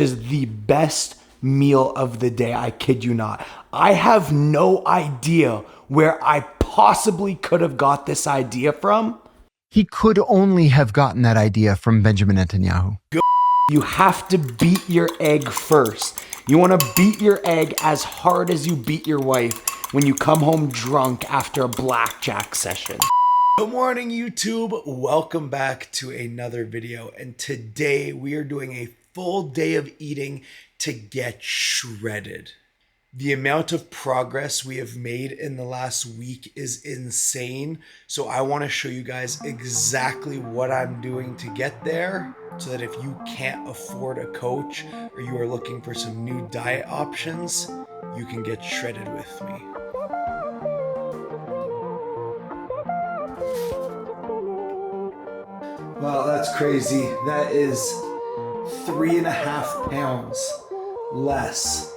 Is the best meal of the day. I kid you not. I have no idea where I possibly could have got this idea from. He could only have gotten that idea from Benjamin Netanyahu. You have to beat your egg first. You want to beat your egg as hard as you beat your wife when you come home drunk after a blackjack session. Good morning, YouTube. Welcome back to another video. And today we are doing a full day of eating to get shredded. The amount of progress we have made in the last week is insane. So I want to show you guys exactly what I'm doing to get there, so that if you can't afford a coach or you are looking for some new diet options, you can get shredded with me. Wow, that's crazy. That is 3.5 pounds less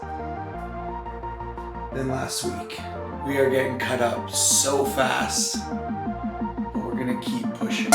than last week. We are getting cut up so fast, but we're gonna keep pushing.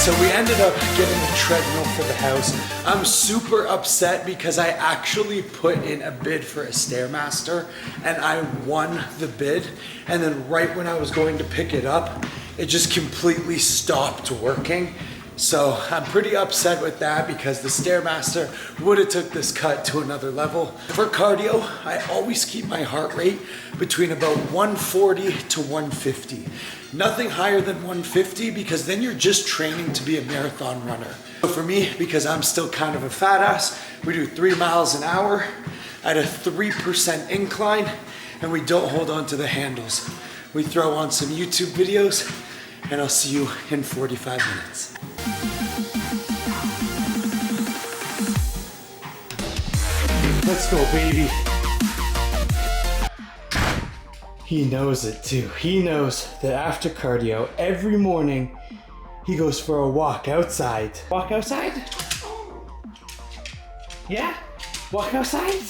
So we ended up getting a treadmill for the house. I'm super upset because I actually put in a bid for a Stairmaster and I won the bid. And then right when I was going to pick it up, it just completely stopped working. So I'm pretty upset with that because the Stairmaster would have took this cut to another level. For cardio, I always keep my heart rate between about 140 to 150. Nothing higher than 150 because then you're just training to be a marathon runner. So for me, because I'm still kind of a fat ass, we do 3 miles an hour at a 3% incline and we don't hold on to the handles. We throw on some YouTube videos and I'll see you in 45 minutes. Let's go, baby. He knows it too. He knows that after cardio, every morning, he goes for a walk outside. Walk outside? Yeah? Walk outside?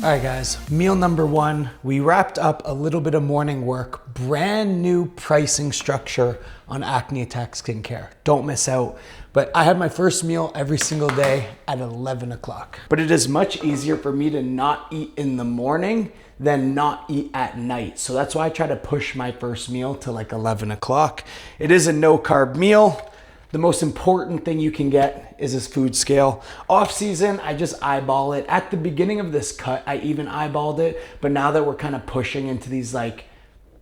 All right, guys, meal number one. We wrapped up a little bit of morning work, brand new pricing structure on Acne Attack Skincare. Don't miss out. But I had my first meal every single day at 11 o'clock. But it is much easier for me to not eat in the morning than not eat at night. So that's why I try to push my first meal to like 11 o'clock. It is a no carb meal. The most important thing you can get is this food scale. Off season, I just eyeball it. At the beginning of this cut, I even eyeballed it. But now that we're kind of pushing into these like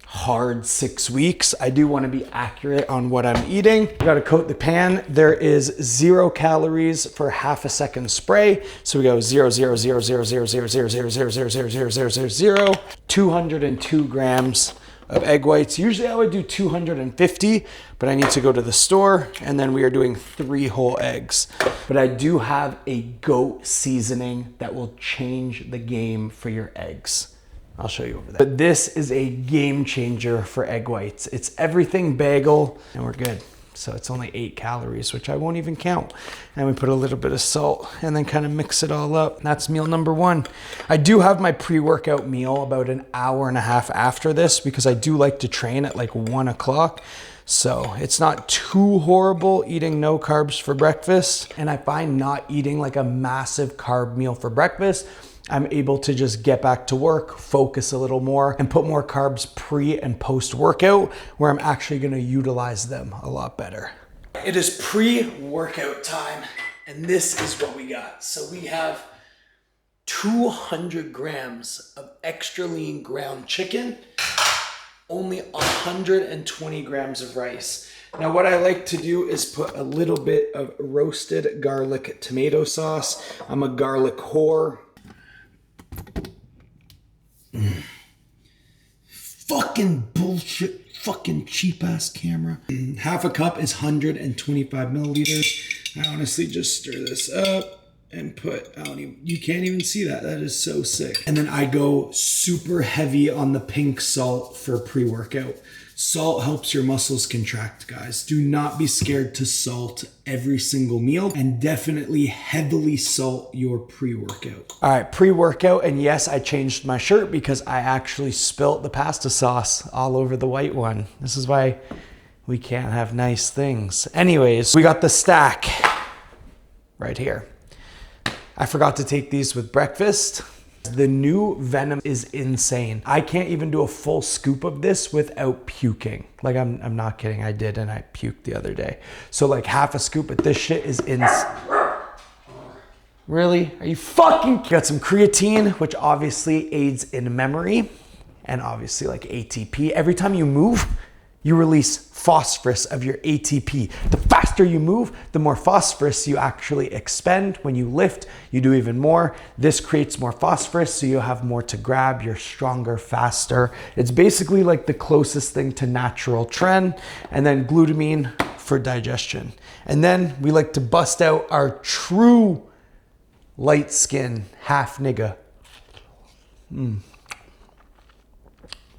hard 6 weeks, I do want to be accurate on what I'm eating. We got to coat the pan. There is 0 calories for half a second spray. So we go 0, 0, 0, 0, 0, 0, 0, 0, 0, 0, 0, 0, 0, 0, 0, 202 grams of egg whites. Usually I would do 250, but I need to go to the store, and then we are doing 3 whole eggs. But I do have a goat seasoning that will change the game for your eggs. I'll show you over there. But this is a game changer for egg whites. It's everything bagel, and we're good. So it's only 8 calories, which I won't even count. And we put a little bit of salt and then kind of mix it all up. That's meal number one. I do have my pre-workout meal about an hour and a half after this because I do like to train at like 1 o'clock. So it's not too horrible eating no carbs for breakfast. And I find not eating like a massive carb meal for breakfast, I'm able to just get back to work, focus a little more, and put more carbs pre and post workout where I'm actually gonna utilize them a lot better. It is pre-workout time, and this is what we got. So we have 200 grams of extra lean ground chicken, only 120 grams of rice. Now what I like to do is put a little bit of roasted garlic tomato sauce. I'm a garlic whore. Fucking bullshit. Fucking cheap ass camera. Half a cup is 125 milliliters. I honestly just stir this up and put, you can't even see that. That is so sick. And then I go super heavy on the pink salt for pre-workout. Salt helps your muscles contract, guys. Do not be scared to salt every single meal, and definitely heavily salt your pre-workout. All right, pre-workout, and yes, I changed my shirt because I actually spilt the pasta sauce all over the white one. This is why we can't have nice things. Anyways, we got the stack right here. I forgot to take these with breakfast. The new Venom is insane. I can't even do a full scoop of this without puking. Like, I'm not kidding. I did, and I puked the other day. So like half a scoop, but this shit is insane. Really? Are you fucking? Got some creatine, which obviously aids in memory, and obviously like ATP. Every time you move, you release phosphorus of your ATP. The faster you move, the more phosphorus you actually expend. When you lift, you do even more. This creates more phosphorus, so you have more to grab. You're stronger, faster. It's basically like the closest thing to natural tren. And then glutamine for digestion. And then we like to bust out our true light skin half nigga.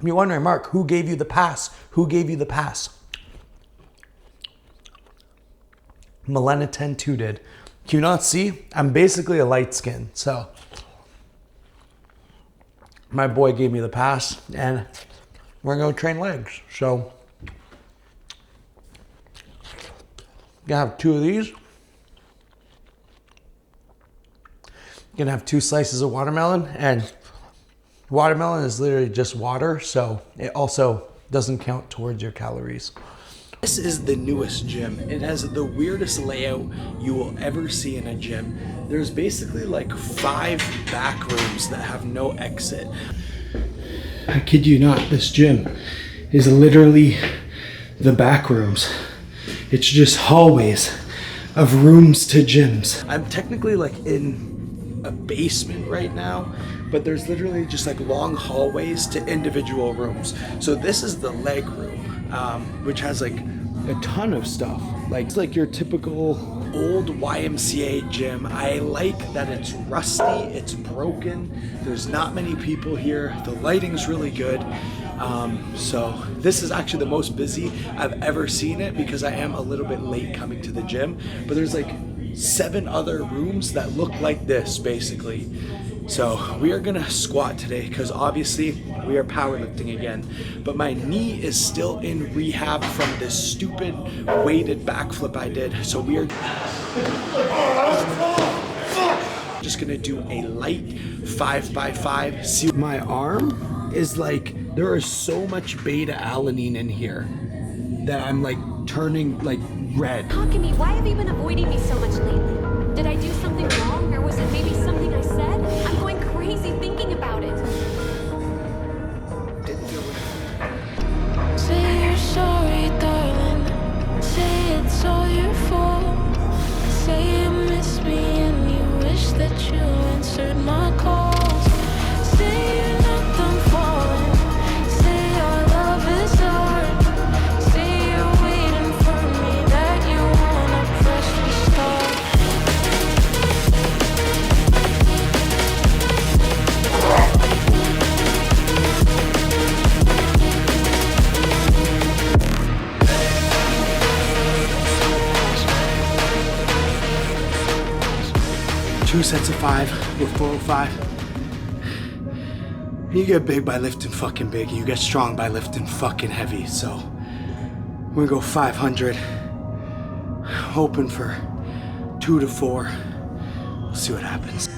You're wondering, Mark, who gave you the pass? Who gave you the pass? Melanotan 2 did. Can you not see? I'm basically a light skin, so my boy gave me the pass, and we're gonna train legs. So gonna have 2 of these. Gonna have 2 slices of watermelon, and watermelon is literally just water, so it also doesn't count towards your calories. This is the newest gym. It has the weirdest layout you will ever see in a gym. There's basically like 5 back rooms that have no exit. I kid you not, this gym is literally the back rooms. It's just hallways of rooms to gyms. I'm technically like in a basement right now, but there's literally just like long hallways to individual rooms. So this is the leg room, which has like a ton of stuff. Like, it's like your typical old YMCA gym. I like that it's rusty, it's broken, there's not many people here, the lighting's really good. So this is actually the most busy I've ever seen it because I am a little bit late coming to the gym, but there's like 7 other rooms that look like this basically. So we are gonna squat today because obviously we are powerlifting again, but my knee is still in rehab from this stupid weighted backflip I did. So we are just gonna do a light 5x5. See, my arm is like, there is so much beta alanine in here that I'm like turning like red. Talk to me. Why have you been avoiding me so much lately? Did I do something wrong, or was it maybe something I said? I'm going crazy thinking about it. Say you're sorry, darling. Say it's all your fault. Say you miss me and you wish that you answered my calls. Say you're not done falling. Say our love is hard. Say you're waiting for me, that you wanna press restart. 2 sets of 5 with 405. You get big by lifting fucking big. You get strong by lifting fucking heavy. So we're gonna go 500. Hoping for 2 to 4. We'll see what happens.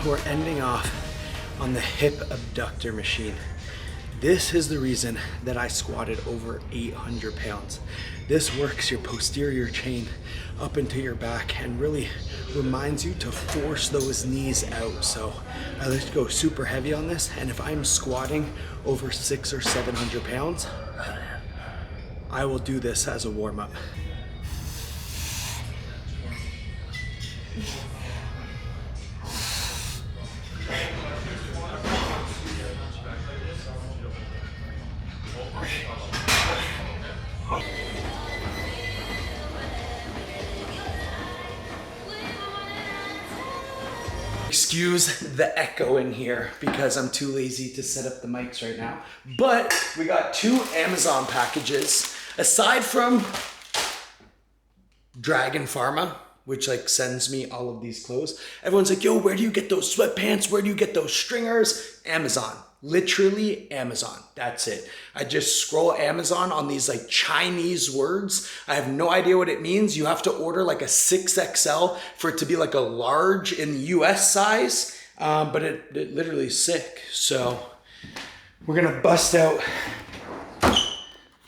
we're ending off on the hip abductor machine. This is the reason that I squatted over 800 pounds. This works your posterior chain up into your back and really reminds you to force those knees out. So I like to go super heavy on this, and if I'm squatting over 600 or 700 pounds, I will do this as a warm-up. Excuse the echo in here because I'm too lazy to set up the mics right now. But we got 2 Amazon packages. Aside from Dragon Pharma, which like sends me all of these clothes. Everyone's like, yo, where do you get those sweatpants? Where do you get those stringers? Amazon. Literally Amazon. That's it. I just scroll Amazon on these like Chinese words. I have no idea what it means. You have to order like a 6XL for it to be like a large in the US size. But it literally is sick. So we're gonna bust out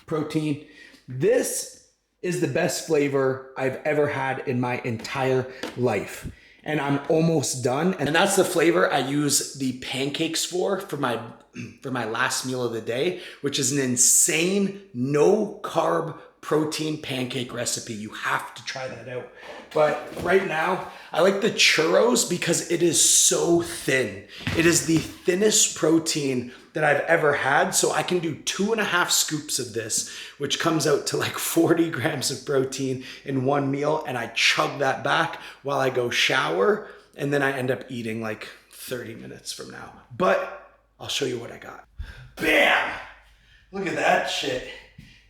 protein. This is the best flavor I've ever had in my entire life. And I'm almost done. And that's the flavor I use the pancakes for my last meal of the day, which is an insane no carb protein pancake recipe. You have to try that out. But right now, I like the churros because it is so thin. It is the thinnest protein that I've ever had. So I can do 2.5 scoops of this, which comes out to like 40 grams of protein in one meal. And I chug that back while I go shower. And then I end up eating like 30 minutes from now. But I'll show you what I got. Bam! Look at that shit.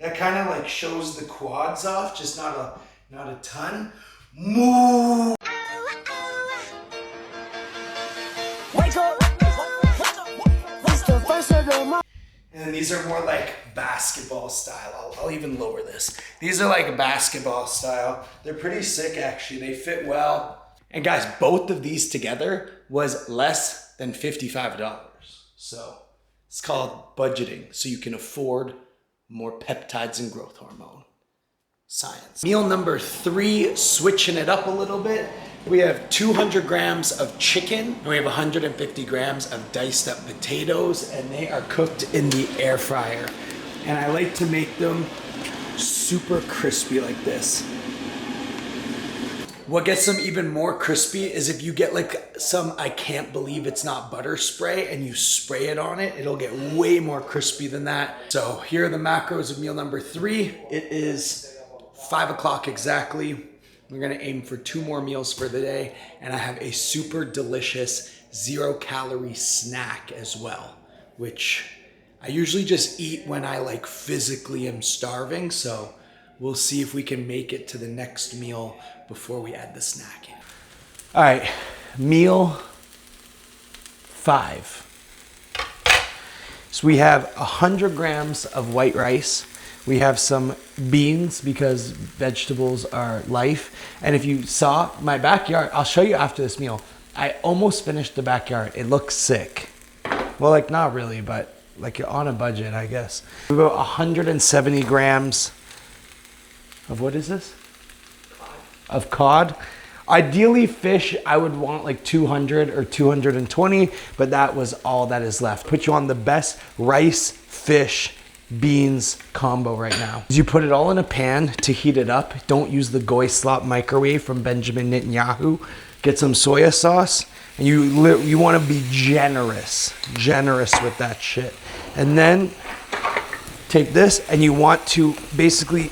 That kind of like shows the quads off, just not a ton. Moo! Wake up! And these are more like basketball style. I'll even lower this. These are like basketball style. They're pretty sick actually. They fit well. And guys, both of these together was less than $55. So it's called budgeting. So you can afford more peptides and growth hormone. Science. Meal number 3, switching it up a little bit. We have 200 grams of chicken, and we have 150 grams of diced up potatoes, and they are cooked in the air fryer. And I like to make them super crispy like this. What gets them even more crispy is if you get like some I can't believe it's not butter spray and you spray it on it, it'll get way more crispy than that. So here are the macros of meal number 3. It is 5 o'clock exactly. We're gonna aim for 2 more meals for the day, and I have a super delicious 0-calorie snack as well, which I usually just eat when I like physically am starving. So we'll see if we can make it to the next meal before we add the snack in. All right, meal 5. So we have 100 grams of white rice. We have some beans because vegetables are life. And if you saw my backyard, I'll show you after this meal. I almost finished the backyard. It looks sick. Well, like not really, but like you're on a budget, I guess. We have about 170 grams of what is this? Of cod. Ideally fish, I would want like 200 or 220, but that was all that is left. Put you on the best rice, fish, beans combo right now. You put it all in a pan to heat it up. Don't use the Goy Slop microwave from Benjamin Netanyahu. Get some soya sauce, and you want to be generous with that shit. And then take this, and you want to basically,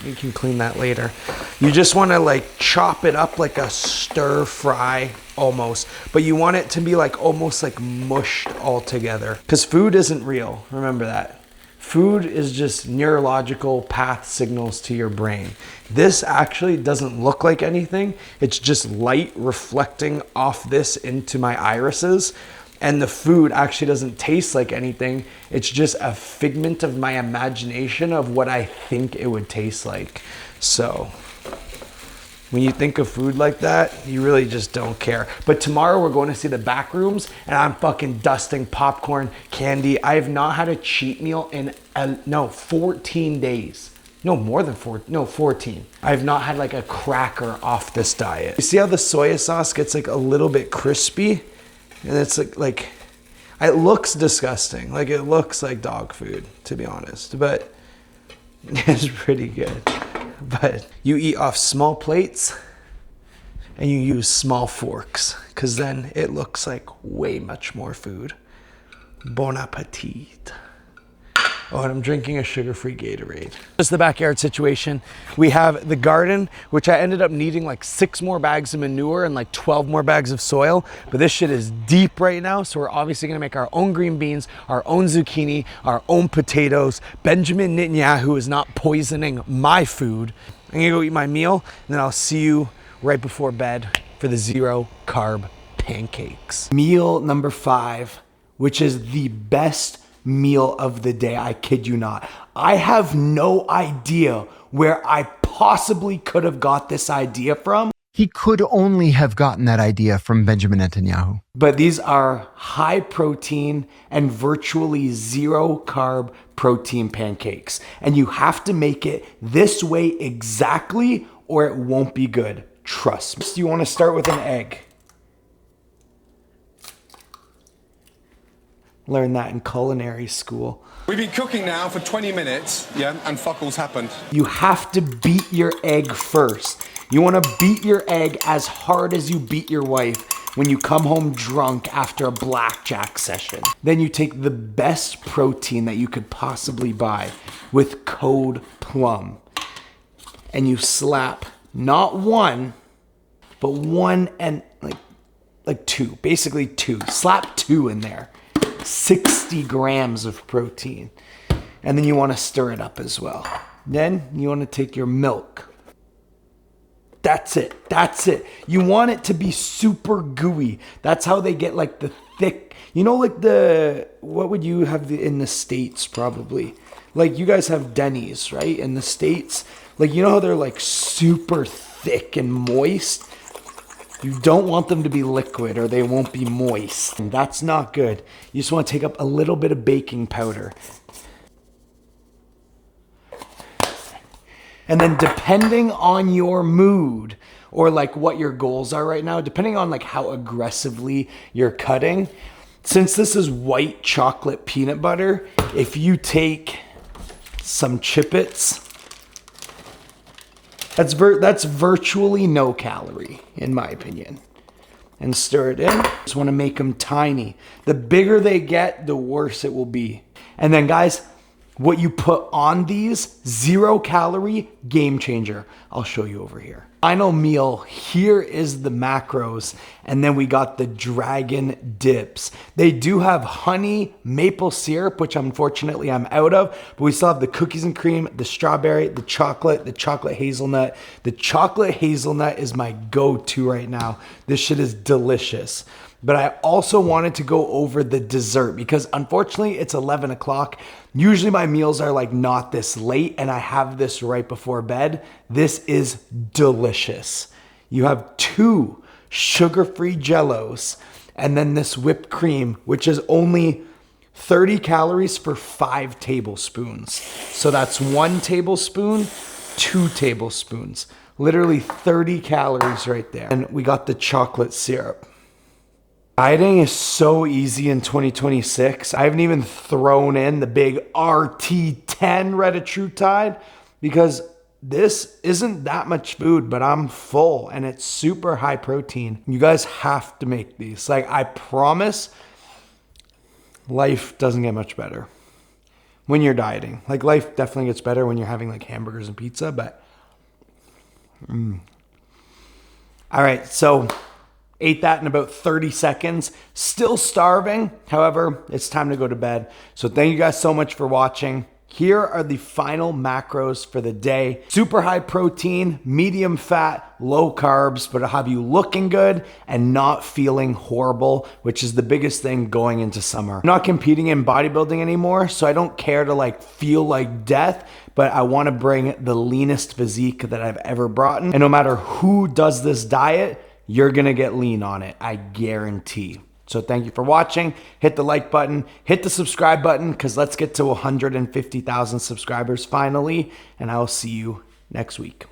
you can clean that later. You just want to like chop it up like a stir fry almost, but you want it to be like almost like mushed all together, because food isn't real. Remember that. Food is just neurological path signals to your brain. This actually doesn't look like anything. It's just light reflecting off this into my irises. And the food actually doesn't taste like anything. It's just a figment of my imagination of what I think it would taste like. So When you think of food like that, you really just don't care. But tomorrow we're going to see the back rooms and I'm fucking dusting popcorn, candy. I have not had a cheat meal in 14 days. No, more than 14. I have not had like a cracker off this diet. You see how the soy sauce gets like a little bit crispy? And it's like it looks disgusting. Like it looks like dog food, to be honest, but it's pretty good. But you eat off small plates and you use small forks because then it looks like way much more food. Bon appetit. Oh, and I'm drinking a sugar-free Gatorade. Just the backyard situation. We have the garden, which I ended up needing like 6 more bags of manure and like 12 more bags of soil. But this shit is deep right now. So we're obviously gonna make our own green beans, our own zucchini, our own potatoes. Benjamin Netanyahu is not poisoning my food. I'm gonna go eat my meal and then I'll see you right before bed for the 0 carb pancakes. Meal number 5, which is the best meal of the day. I kid you not. I have no idea where I possibly could have got this idea from. He could only have gotten that idea from Benjamin Netanyahu. But these are high protein and virtually 0 carb protein pancakes. And you have to make it this way exactly or it won't be good. Trust me. You want to start with an egg. Learned that in culinary school. We've been cooking now for 20 minutes, yeah, and fuck all's happened. You have to beat your egg first. You want to beat your egg as hard as you beat your wife when you come home drunk after a blackjack session. Then you take the best protein that you could possibly buy with code PLUM. And you slap not 1, but 1 and like 2, basically 2. Slap 2 in there. 60 grams of protein. And then you want to stir it up as well. Then you want to take your milk. That's it. That's it. You want it to be super gooey. That's how they get like the thick, you know, like what would you have in the States probably? Like you guys have Denny's, right? In the States, like, you know how they're like super thick and moist? You don't want them to be liquid or they won't be moist. And that's not good. You just want to take up a little bit of baking powder. And then depending on your mood or like what your goals are right now, depending on like how aggressively you're cutting, since this is white chocolate peanut butter, if you take some Chippets, that's virtually no calorie, in my opinion. And stir it in. Just want to make them tiny. The bigger they get, the worse it will be. And then guys, what you put on these, 0 calorie, game changer. I'll show you over here. Final meal, here is the macros, and then we got the dragon dips. They do have honey maple syrup, which unfortunately I'm out of, but we still have the cookies and cream, the strawberry, the chocolate hazelnut. The chocolate hazelnut is my go-to right now. This shit is delicious. But I also wanted to go over the dessert because unfortunately it's 11 o'clock. Usually my meals are like not this late and I have this right before bed. This is delicious. You have 2 sugar-free Jellos and then this whipped cream, which is only 30 calories for 5 tablespoons. So that's 1 tablespoon, 2 tablespoons. Literally 30 calories right there. And we got the chocolate syrup. Dieting is so easy in 2026. I haven't even thrown in the big RT10 Retatrutide because this isn't that much food, but I'm full and it's super high protein. You guys have to make these. Like, I promise life doesn't get much better when you're dieting. Like, life definitely gets better when you're having like hamburgers and pizza, but all right, so ate that in about 30 seconds. Still starving. However, it's time to go to bed. So thank you guys so much for watching. Here are the final macros for the day. Super high protein, medium fat, low carbs, but it'll have you looking good and not feeling horrible, which is the biggest thing going into summer. I'm not competing in bodybuilding anymore, so I don't care to like feel like death, but I wanna bring the leanest physique that I've ever brought in. And no matter who does this diet, you're gonna get lean on it, I guarantee. So thank you for watching. Hit the like button, hit the subscribe button, because let's get to 150,000 subscribers finally, and I will see you next week.